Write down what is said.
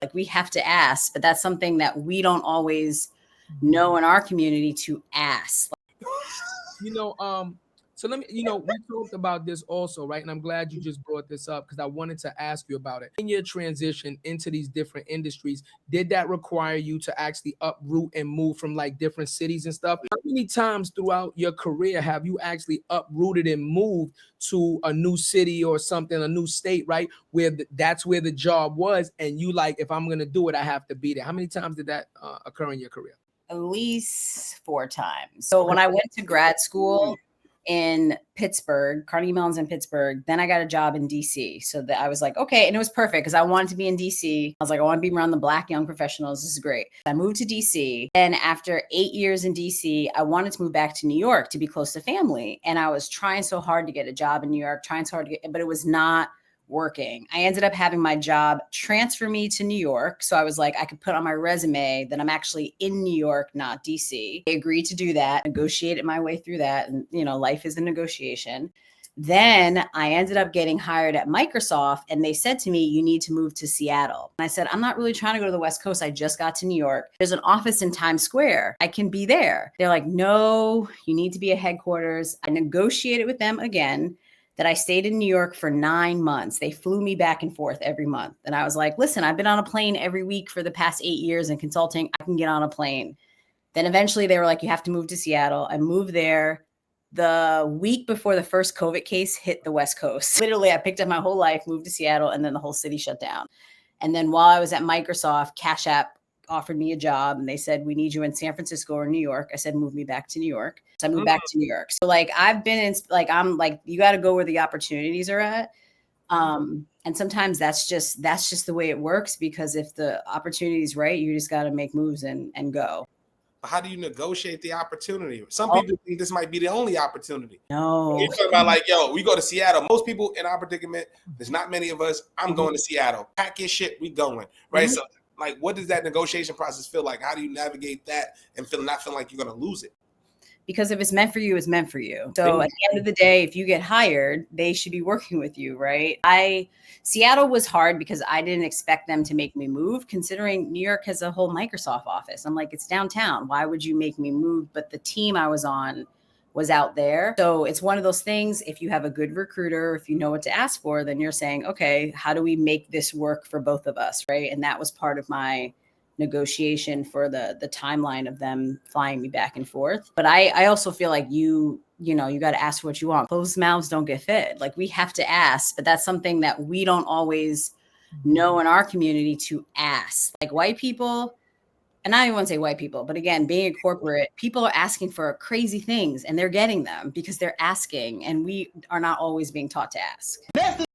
Like we have to ask, but that's something that we don't always know in our community to ask. You know, so let me, we talked about this also, right? And I'm glad you just brought this up because I wanted to ask you about it. In your transition into these different industries, did that require you to actually uproot and move from like different cities and stuff? How many times throughout your career have you actually uprooted and moved to a new city or something, a new state, right? Where that's where the job was, and you like, if I'm gonna do it, I have to be there. How many times did that occur in your career? At least 4 times. So when I went to grad school in Pittsburgh, Carnegie Mellon's in Pittsburgh, then I got a job in DC. So that I was like, okay, and it was perfect because I wanted to be in DC. I was like, I want to be around the Black young professionals. This is great. I moved to DC. And after 8 years in DC, I wanted to move back to New York to be close to family. And I was trying so hard to get a job in New York, trying so hard to get, but it was not working. I ended up having my job transfer me to New York. So I was like, I could put on my resume that I'm actually in New York, not DC. I agreed to do that, negotiated my way through that. And, life is a negotiation. Then I ended up getting hired at Microsoft and they said to me, you need to move to Seattle. And I said, I'm not really trying to go to the West Coast. I just got to New York. There's an office in Times Square. I can be there. They're like, no, you need to be at headquarters. I negotiated with them again that I stayed in New York for 9 months. They flew me back and forth every month. And I was like, listen, I've been on a plane every week for the past 8 years in consulting. I can get on a plane. Then eventually they were like, you have to move to Seattle. I moved there the week before the first COVID case hit the West Coast. Literally, I picked up my whole life, moved to Seattle, and then the whole city shut down. And then while I was at Microsoft, Cash App offered me a job and they said, we need you in San Francisco or New York. I said, move me back to New York. So I moved back to New York. So like, I've been in, like, I'm like, you got to go where the opportunities are at. And sometimes that's just the way it works, because if the opportunity is right, you just got to make moves and go. How do you negotiate the opportunity? Some people think this might be the only opportunity. No. You're talking about like, yo, we go to Seattle. Most people in our predicament, there's not many of us. I'm going to Seattle. Pack your shit. We going. Right. So like, what does that negotiation process feel like? How do you navigate that and not feel like you're going to lose it? Because if it's meant for you, it's meant for you. So at the end of the day, if you get hired, they should be working with you, right? Seattle was hard because I didn't expect them to make me move, considering New York has a whole Microsoft office. I'm like, it's downtown. Why would you make me move? But the team I was on was out there. So it's one of those things, if you have a good recruiter, if you know what to ask for, then you're saying, okay, how do we make this work for both of us, right? And that was part of my negotiation for the timeline of them flying me back and forth. But I also feel like you got to ask what you want. Closed mouths don't get fed. Like we have to ask, but that's something that we don't always know in our community to ask. Like white people, and I don't even want to say white people, but again, being in corporate, people are asking for crazy things and they're getting them because they're asking, and we are not always being taught to ask.